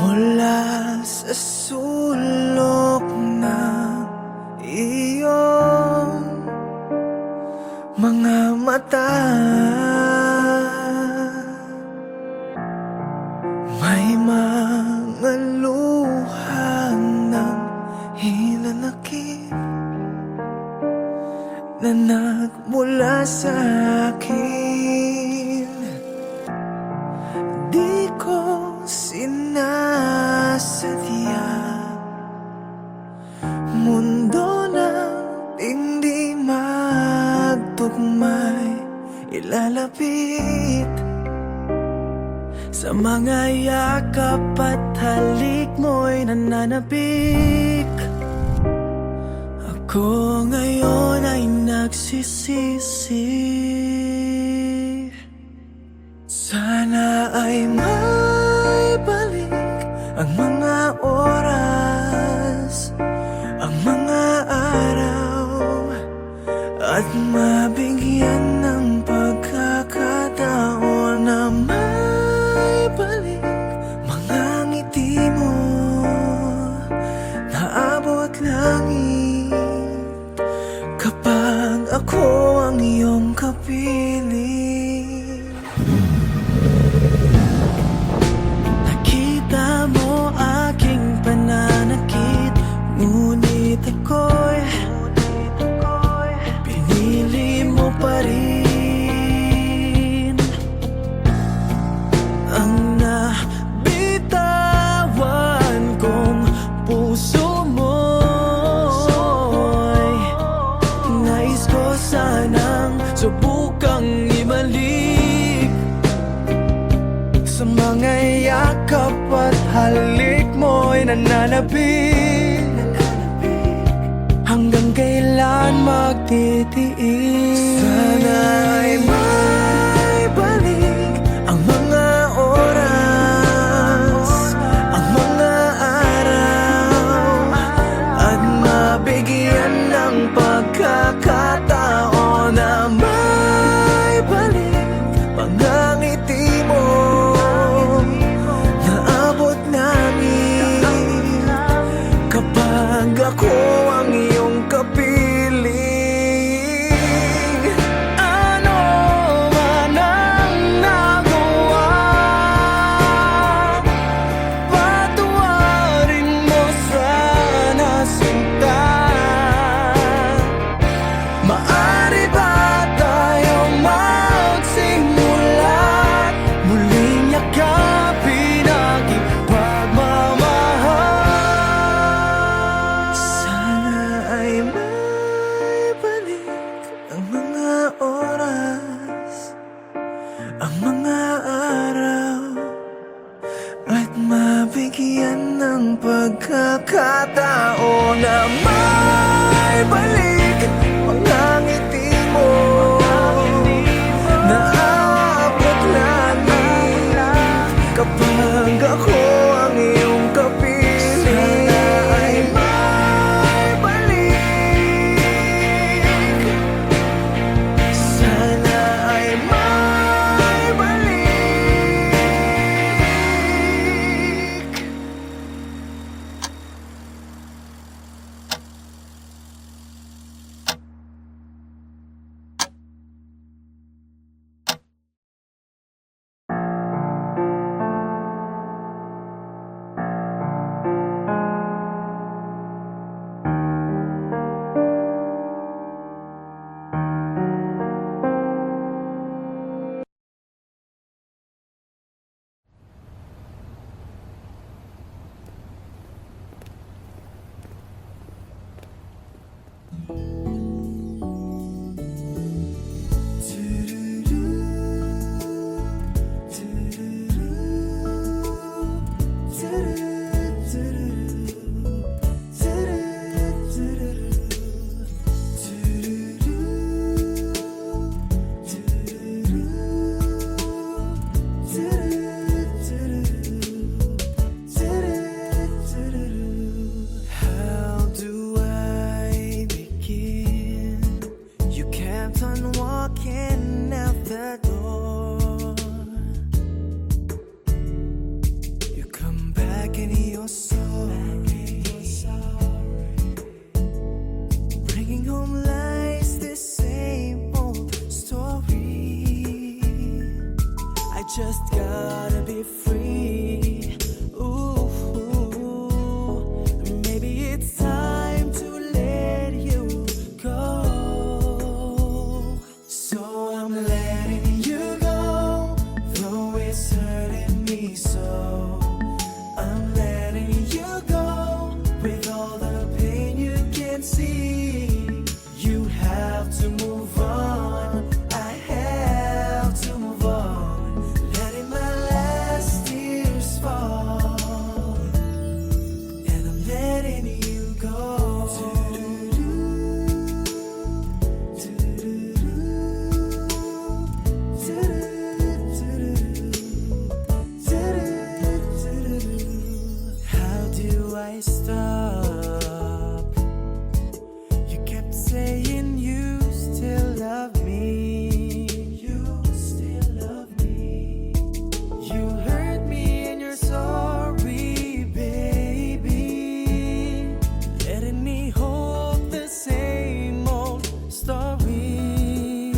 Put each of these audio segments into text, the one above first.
Mula sa sulok ng iyong mga mata, may mga luha ng hinanakit na nagmula sa akin. Di ko sinasadya, mundo ng hindi magtugmay ilalapit. Sa mga yakap at halik mo'y nananabik. Ako ngayon ay nagsisisi. Sana ay may balik ang mga oras, ang mga araw, at mabigyan ng pagkakataon na may balik mga ngiti mo na abot langit. Kapag ako ang iyong kapiling, nakita mo aking pananakit, ngunit ako'y pinili mo pa rin. Ang nabitawan kong puso mo'y nais ko sanang subukang ibalik. Sa mga yakap at halik mo'y nananabik. Hanggang kailan magtitiis? Sana ay may balik ang mga oras, ang mga araw, at mabigyan ng pagkakataon na may balik pangangiti mo na abot namin. Kapag ako ang iyong kapiling, ano man ang nagawa, patawarin mo sana sinta. Maaari ba tayong magsimula, muling yakapin ang ipagmamahal? Sana ay may balik ang mga oras, ang mga araw, at mabigyan ng pagkakataon na may balik mga ngiti mo na abot langit. Kapag ako ang iyong kapiling, sana ay may balik. Sana ay may balik. back in your soul, bringing home lies the same old story. I just gotta be free. Ooh, maybe it's time to let you go. So I'm letting you go, though it's hurting me so. I'm letting you go with all the pain you can see. You have to move on. I have to move on. Letting my last tears fall, and I'm letting you go. How do I stop? You kept saying you still love me. You still love me. You hurt me and you're sorry, baby. Letting me hold the same old story.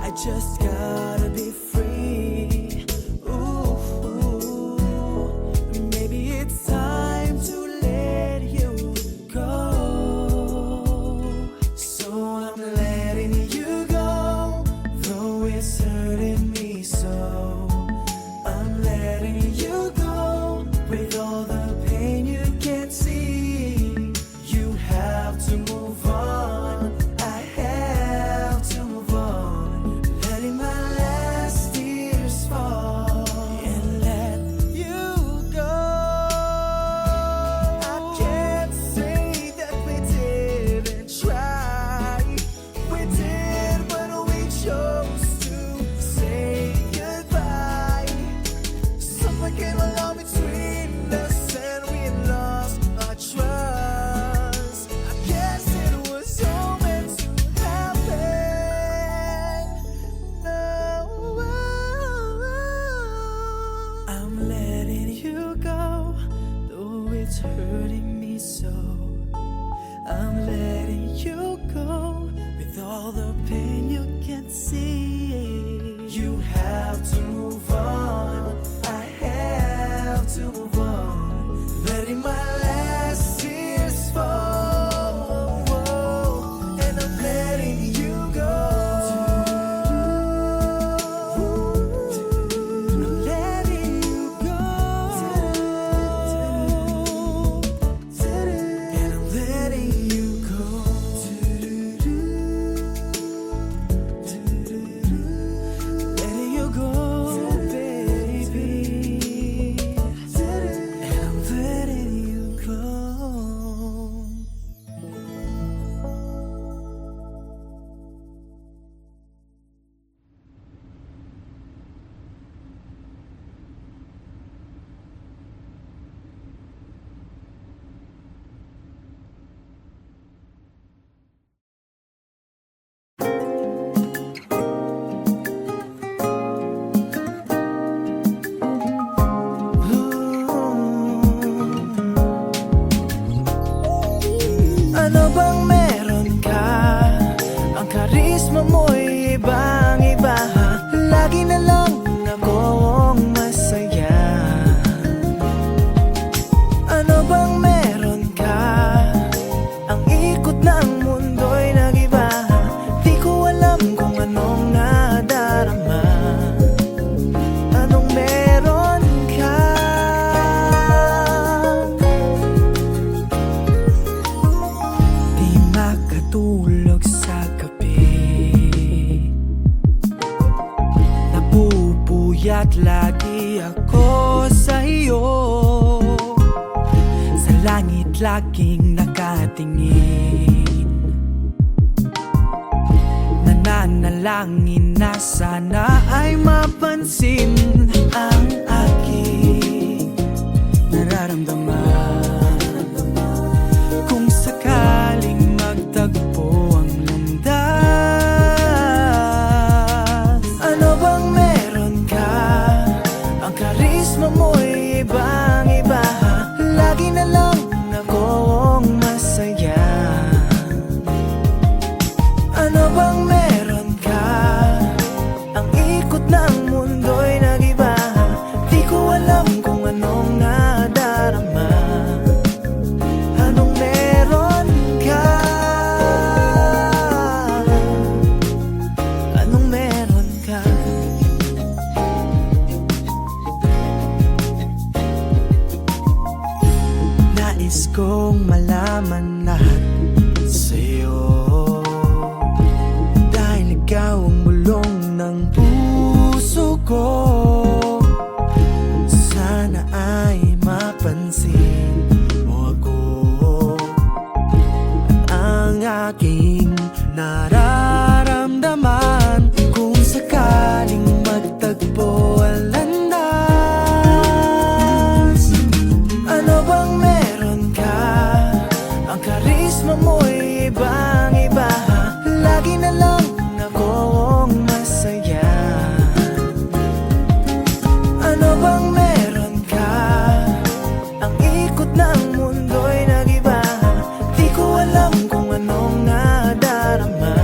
I just gotta be free. Ooh, maybe it's time to let you go. So I'm letting you go, though it's hurting me so. I'm letting you go with all the pain you can't see. You have to move on. I have to move on. Letting my last tears fall and let you go. I can't say that we didn't try. We did, but we chose to say goodbye. Something came along between us and we lost our trust. I guess it was all meant to happen. No, I'm letting you go, though it's hurting me so. I'm letting you go with all the pain you can't see. You have to move on. I have to move on. Letting my last tears fall, and I'm letting you go. I'm letting you go, and I'm letting you go. Letting you go, baby, and I'm letting you go. Ano bang meron ka? Ang karisma mo'y ibang-iba. Lagi na lang akong masaya. Ano bang meron ka? Ang ikot ng mundo'y nag-iba. Di ko alam kung anong nadarama. Anong meron ka? Di makatulog sa gabi. Napupuyat lagi ako sa'yo. Sa langit laging nakatingin. Nananalangin na sana ay mapansin ang aking nararamdaman. Kung sakaling magtagpo ang landas. Ano bang meron ka? Ang karisma mo'y ibang-iba. kong malaman lahat sa'yo, dahil ikaw ang bulong ng puso ko. Sana ay mapansin mo ako at ang aking nararamdaman. Kung sakaling magtagpo ang landas, ano bang meron ka? Ang karisma mo'y ibang-iba. Lagi na lang akong masaya. Ano bang meron ka? Ang ikot ng mundo'y nag-iba. Di ko alam kung anong nadarama.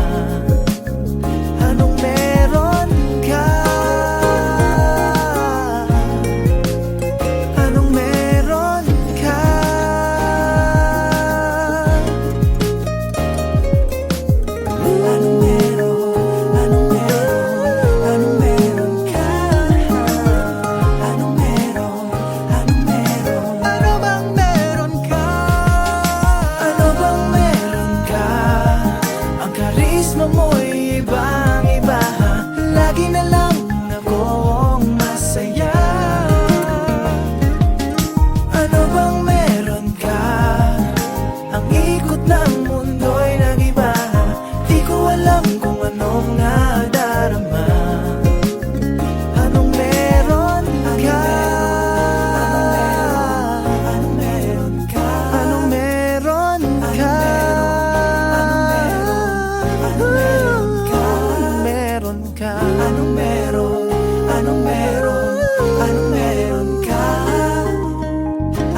Anong meron ka? Anong meron ka? Anong meron? Anong meron? Anong meron ka? Anong meron? Anong meron? Ano bang meron ka? Ano bang meron ka? Ang karisma mo'y ibang-iba. Lagi na lang akong masaya. Ano bang meron ka? Ang ikot ng mundo'y nag-iba. Di ko alam kung anong nadarama. Anong meron ka? Anong meron ka? Anong meron ka? Anong meron ka? Anong meron? Anong meron? Anong meron ka?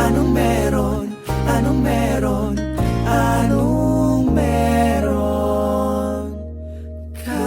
Anong meron? Anong meron? Anong meron ka?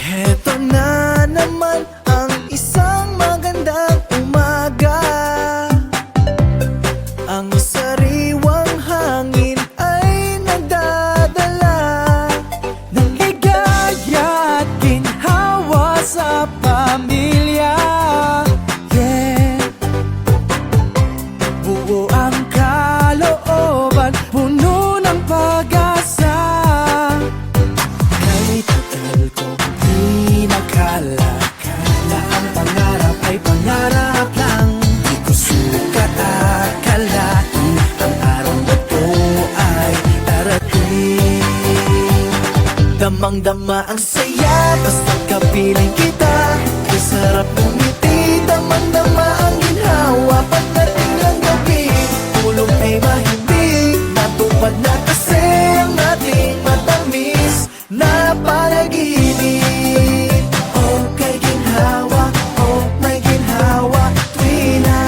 Heto na naman ang isang magandang umaga. Ang sariwang hangin ay nagdadala ng ligaya at ginhawa sa pamilya. Yeah, buo ang kalooban, puno ng pag-asa. Kahit tagal kong di nakala na ang pangarap ay pangarap lang. Di ko sukat akalain ang araw na to ay darating. Damang-dama ang saya basta kapiling kita. Ay sarap umiti, damang-dama ang ginhawa. Pagdating ng gabi, tulog ay mahimbing. Natupad na kasi ang ating matamis na panaginip. Oh, kay ginhawa, oh, may ginhawa, tuwina.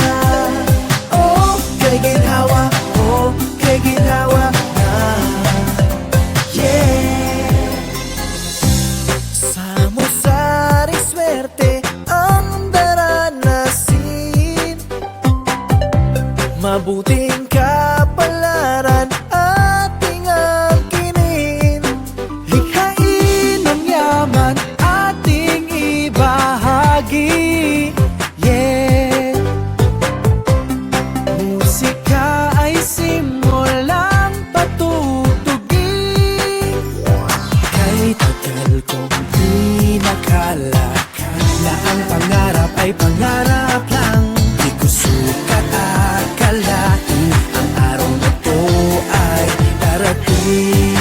Oh, kay ginhawa, oh, kay ginhawa na. Yeah. Samot-saring swerte ang daranasin. Mabuting kapalaran ating angkinin. Likhain ang yaman ating ibahagi. Yeah. Musika ay simulang patutugin. Kahit tagal kong di nakala na ang pangarap ay pangarap lang. Di ko sukat akalain ang araw na to ay darating.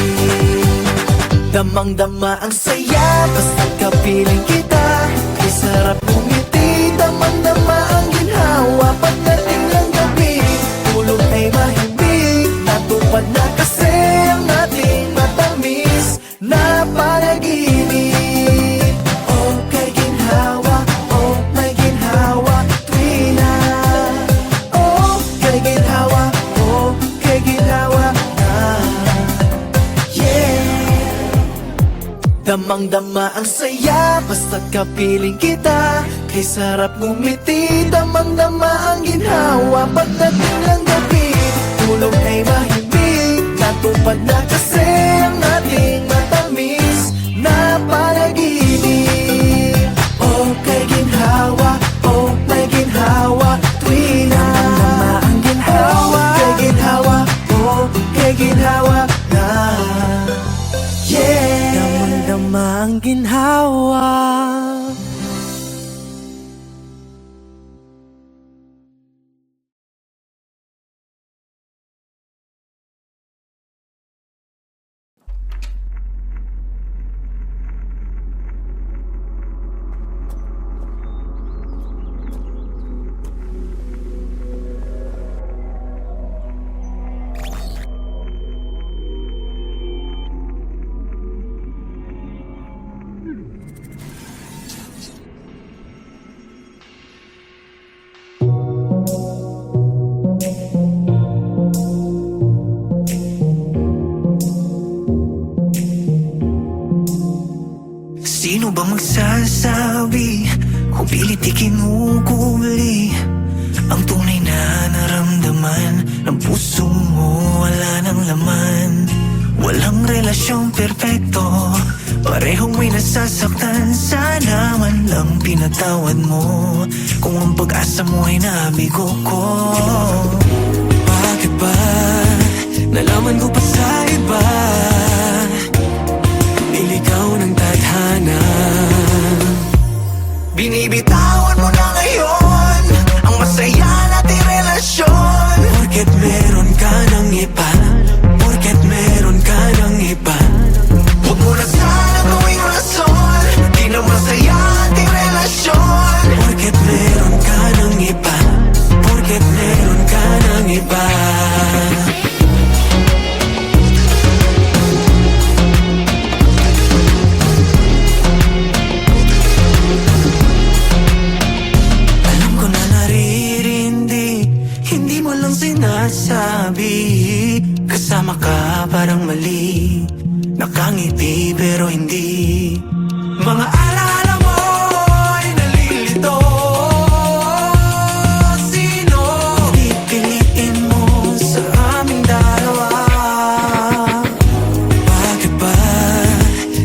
Damang-dama ang saya basta kapiling kita. Ay sarap umiti, damang-dama ang ginhawa. Pagdating ng gabi, Damang-dama ang saya, basta't kapiling kita. Kay sarap ngumiti, damang-dama ang ginhawa. Pagdating ng gabi, tulog ay mahimik. Natupad na kasi ang ating matamis na panaginip. Oh, kay ginhawa, oh, may ginhawa. Tuwing damang-dama ang ginhawa. Kay ginhawa, oh, kay ginhawa na. Yeah, damang-dama ang ginhawa. Sino ba magsasabi kung pilit ikinukuli ang tunay na naramdaman ng puso mo? Wala nang laman, walang relasyong perpekto, parehong may nasasaktan. Sana man lang pinatawad mo kung ang pag-asa mo ay nabigo ko. Bakit ba nalaman ko pa sa iba? Niligaw ng tadhana, binibitawan mo na ngayon ang masaya nating relasyon. Porket meron ka ng iba, porket meron ka ng iba, huwag mo na sana gawing rason, di na masaya ating relasyon. Porket meron ka ng iba, porket meron ka ng iba. Sinasabi, kasama ka parang mali, nakangiti pero hindi. Mga alaala mo ay nalilito. Sino pipiliin mo sa aming dalawa? Bakit ba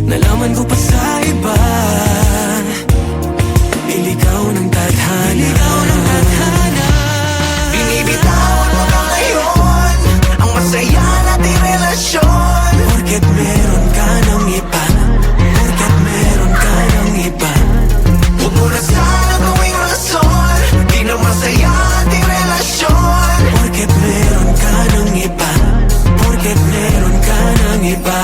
nalaman ko pa sa iba? Iligaw ng tadhana, iligaw ng tadhana. Binibitawan mo na ngayon ang masaya nating relasyon. Porket meron ka ng iba, porket meron ka ng iba, huwag mo na sana gawing rason, di na masaya ating relasyon. Porket meron ka ng iba, porket meron ka ng iba.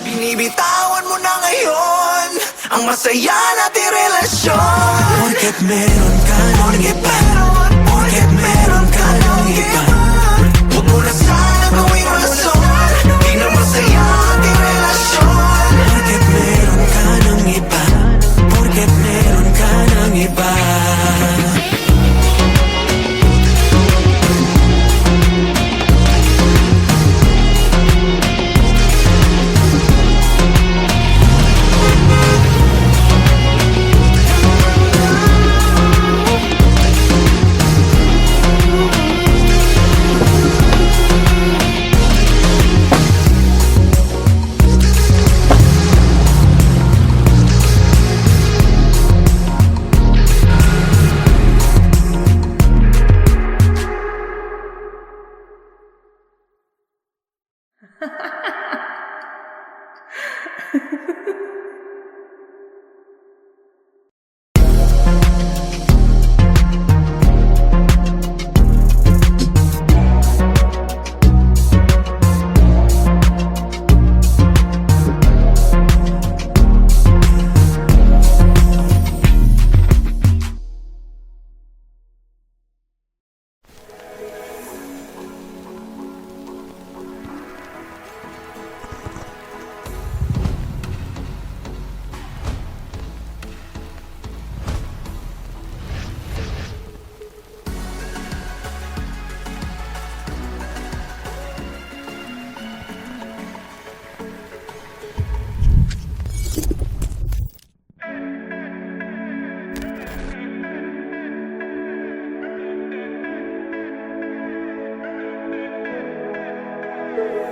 Binibitawan mo na ngayon ang masaya nating relasyon. Porket meron ka ng iba, porket meron ka ng iba, huwag mo na sana gawing rason, di na masaya ating relasyon. Porket meron ka ng iba, porket meron ka ng iba.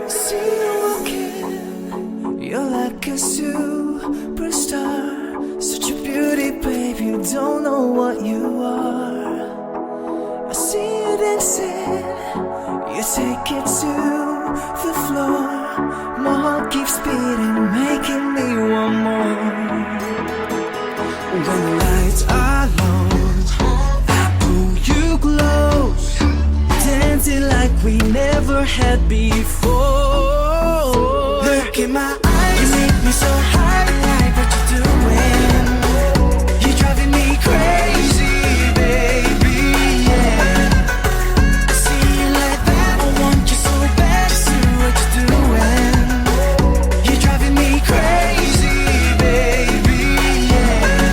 See you walking, you're like a superstar. Such a beauty, babe, you don't know what you are. I see you dancing, you take it to the floor. My heart keeps beating, making me want more. When the lights are low, I pull you close, dancing like we never had before. Look in my eyes, you make me so high, like what you doing. You're driving me crazy, baby, yeah. I see you like that, I want you so bad, just do what you're doing. You're driving me crazy, baby, yeah.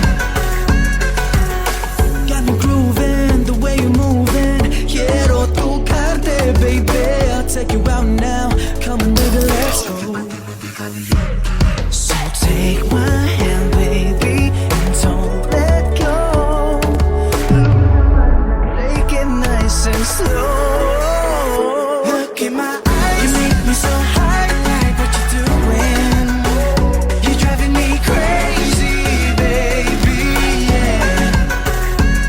Got me grooving, the way you're moving. Quiero tocarte, baby. I'll take you out now. Come on, baby, let's go. So take my hand, baby, and don't let go. Take it nice and slow. Look in my eyes, you make me so high, like what you're doing. You're driving me crazy, baby, yeah.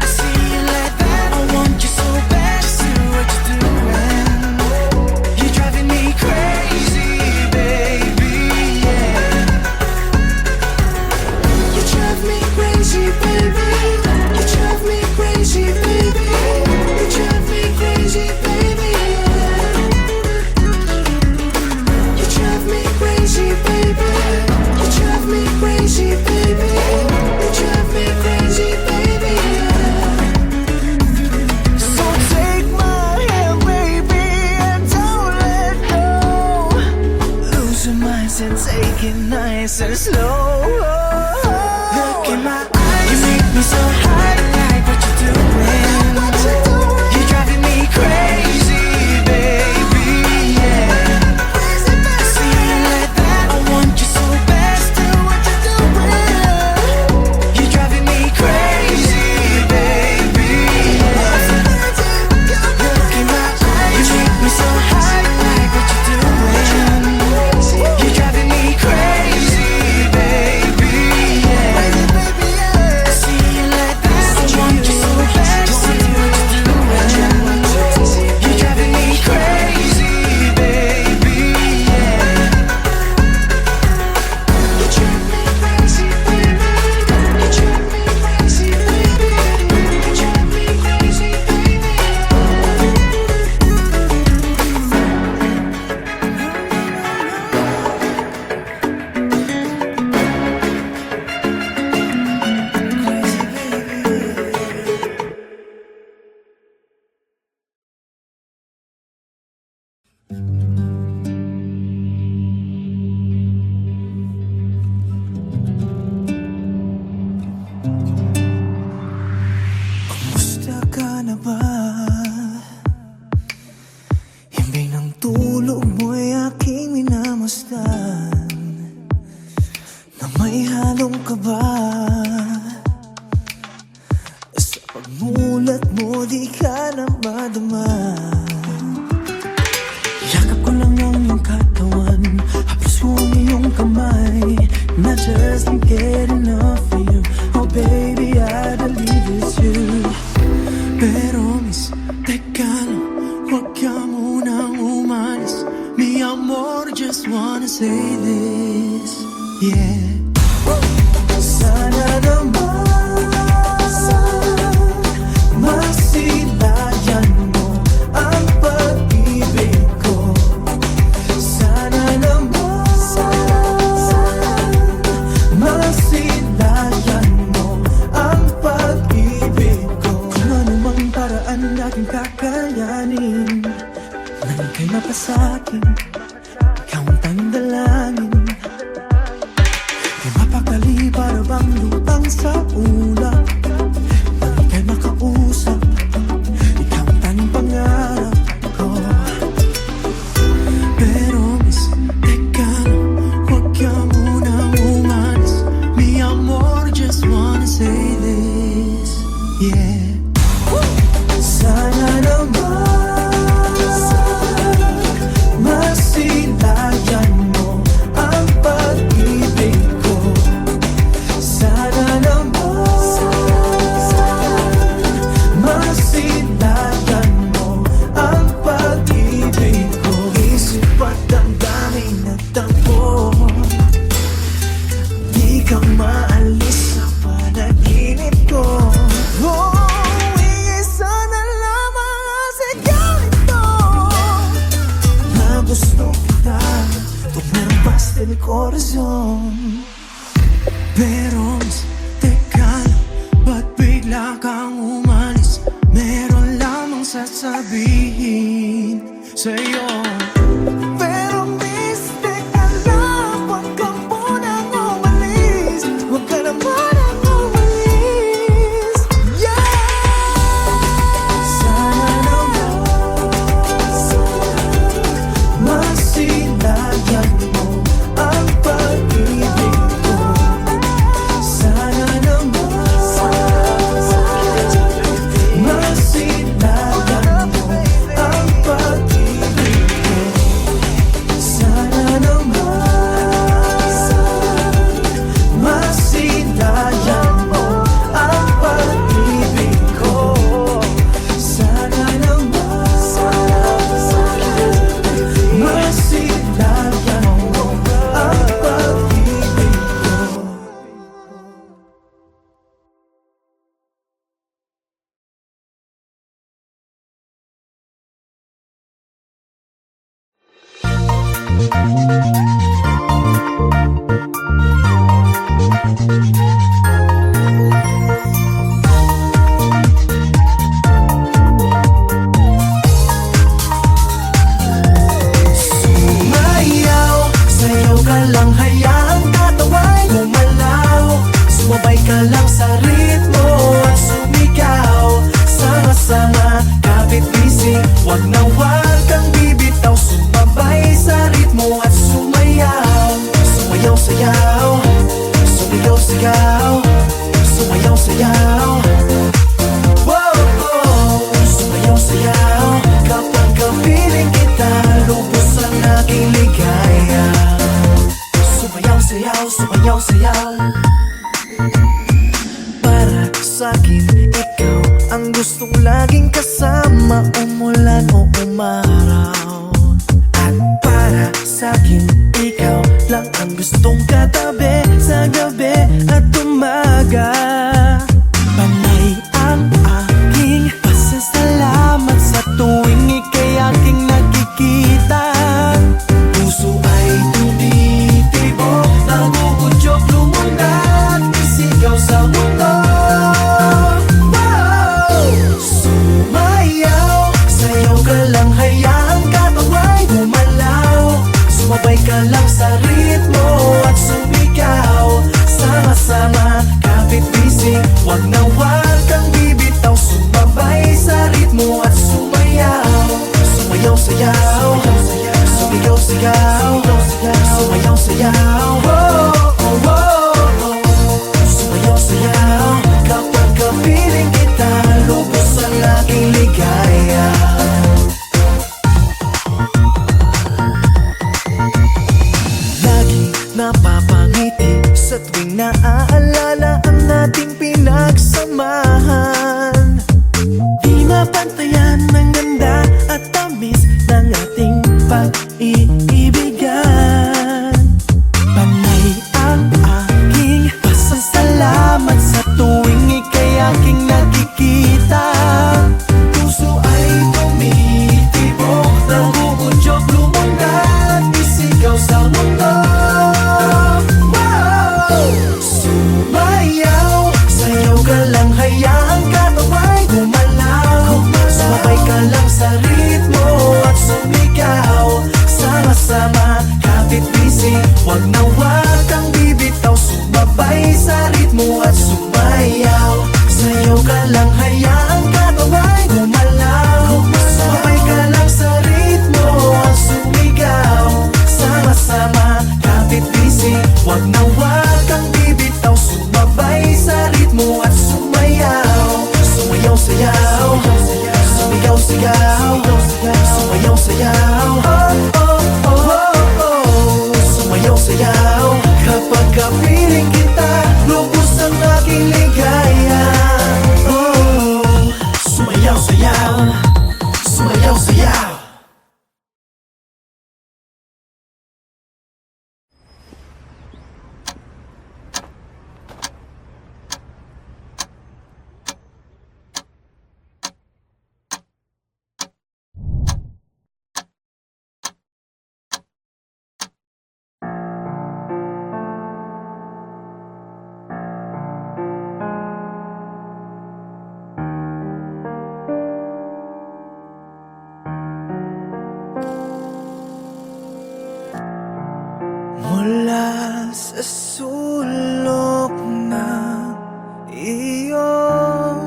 I see you like that, I want you so bad, just do what you're doing. You're driving me crazy, baby, yeah. You drive me crazy, baby. You drive me crazy, baby. You drive me crazy, baby, yeah. You drive me crazy, baby. You drive me crazy, baby. You drive me crazy, baby, yeah. So take my hand, baby, and don't let go. Lose your mind and take it nice and slow. Look in my eyes, you make me so high, like what you're doing. You're driving me crazy, baby, yeah. I see you like that, I want you so bad, do what you're doing. You're driving me crazy, baby, yeah. Look in my eyes, you make me so high, like what you're doing. You're driving me crazy, baby, yeah. I see you like that, I want you so bad, do what you're doing. You're driving me crazy, baby, yeah. You drive me crazy, baby. You drive me crazy, baby. You drive me crazy, baby. Kumusta ka na ba? Himbing ng tulog mo'y aking minamasdan, na may halong kaba. Sa pagmulat mo di ka na madama. Yakap ko lang ang iyong katawan, haplos mo ang iyong kamay, and I just can't get enough of you. Oh baby, I believe it's you. Pero miss, teka lang, huwag ka munang umalis. Mi amor, just wanna say this, yeah. Sana naman masilayan mo ang pag-ibig ko. Sana naman masilayan mo ang pag-ibig ko. Kung anumang paraan natin kakayanin nang ika'y mapasakin, ikaw ang tanging dalangin. Di mapakali para bang lutang sa ulap, nang ika'y makausap, ikaw ang tanging pangarap ko. Pero miss, teka lang, huwag ka munang umalis. Mi amor, just wanna say this, yeah. Sana naman masilayan mo ang pag-ibig ko. Sana naman masilayan mo ang pag-ibig ko. Isip at damdamin at tampo, di ka maalis sa panaginip ko. Oh, iisa na lamang ang sigaw nito na gusto kita, tumarbas del corazon. Pero miss, teka lang, ba't bigla kang umalis? Meron lamang sasabihin sa'yo. Pero miss, teka lang, huwag ka munang umalis. Huwag ka naman ang umalis, yeah. Sana naman masilayan mo ang pag-ibig ko. Sana naman masilayan mo ang pag-ibig ko. Sana naman masilayan mo ang pag-ibig ko. Sana naman masilayan mo ang pag-ibig ko. Sumayaw, sayaw ka lang, hayaang katawa'y gumalaw. Sumabay ka lang sa ritmo at sumigaw. Sama-sama, kapit-bisig, wag na wag kang bibitaw. Sumabay sa ritmo at sumayaw. Sumayaw-sayaw, sumayaw-sayaw, sumayaw-sayaw. Wow, oh, sumayaw-sayaw. Kapag kapiling kita, lubos ang aking ligaya. Sumayaw-sayaw, sumayaw-sayaw. Para sa'kin, ikaw ang gustong laging kasama, umulan o umaraw. At para sa'kin, ikaw lang ang gustong katabi sa gabi at umaga. Panay ang aking pasasalamat sa tuwing ika'y aking nakikita. Puso ay tumitibok, nagugudyok, lumundag, isigaw sa mundo. Wow! Sumayaw, sayaw ka lang, hayaang katawa'y gumalaw. Sumabay ka lang sa ritmo at sumigaw. Sama-sama, kapit-bisig, wag na wag kang bibitaw. Sumabay sa ritmo at sumayaw. Sumayaw-sayaw, sumayaw-sayaw, sumayaw-sayaw. Oh, oh, oh. Sumayaw-sayaw, kapag kapiling kita, lubos ang aking ligaya. Lagi napapangiti sa tuwing naaalala ang ating pinagsamahan. Di mapantayan ng ganda at tamis ng ating pag-iibigan. Wag na wag kang bibitaw, sumabay sa ritmo at sumayaw. Sayaw ka lang, hayaan katawan gumalaw. Sumabay ka lang sa ritmo at sumigaw. Sama-sama, kapit busy. Wag na wag kang bibitaw, sumabay sa ritmo at sumayaw. Sumayaw, sayaw, sumigaw, sigaw. Sumayaw, sayaw, oh, oh, oh, oh, oh. Sumayaw, sayaw. Kapag kapiling kita, lubos ang aking ligaya. Oh, sumayaw, sayaw. Sumayaw, sayaw. Mula sa sulok ng iyong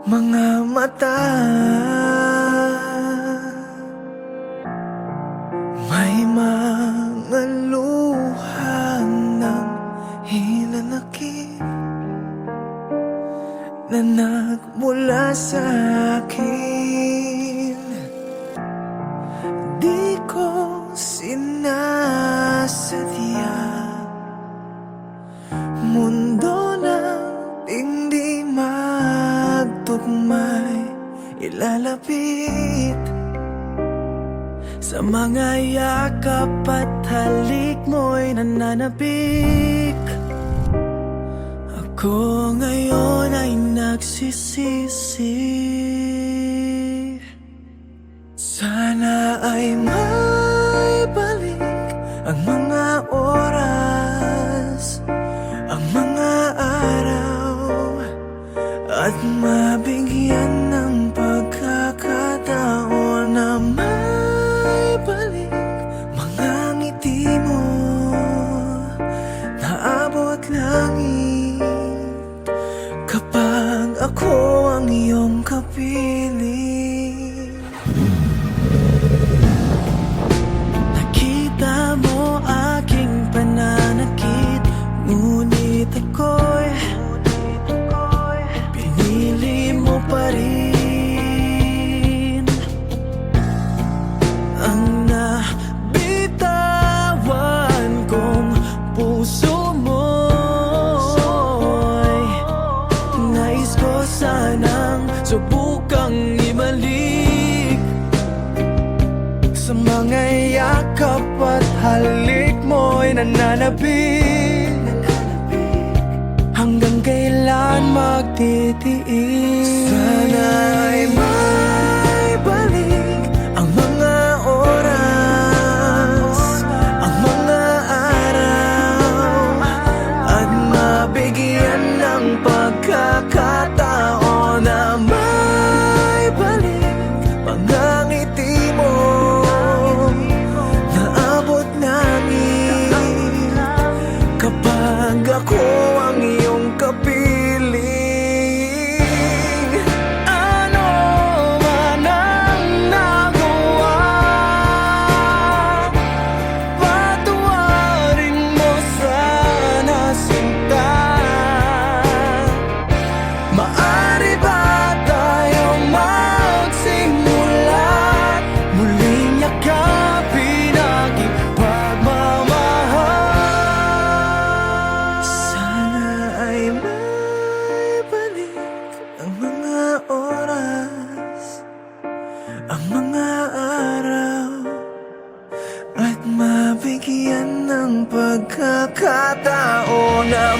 mga mata, may mga luha ng hinanakit na nagmula sa akin. Di ko sinasadya, mundo ng hindi magtugmay ilalapit. Sa mga yakap at halik mo'y nananabik. Ako ngayon ay nagsisisi. Sana ay may balik ang mga oras, ang mga araw, at mabigyan ng pagkakataon na may balik mga ngiti mo na abot langit. Kapag ako ang iyong kapiling, nakita mo aking pananakit, ngunit ako'y pinili mo pa rin. Ang nabitawan kong puso mo'y nais ko sanang subukang ibalik. Sa mga yakap at halik mo'y nananabik. Hanggang kailan magtitiis? Sana ay may balik ang mga oras, ang mga araw, at mabigyan ng pagkakataon na may balik mga ngiti mo na abot namin. Kapag ako ang iyong kapiling, ano man ang nagawa, patawarin mo sana sinta. Maaari ba tayong magsimula, muling yakapin ang ipagmamahal? Sana ay may balik ang mga oras, ang mga araw, at mabigyan ng pagkakataon na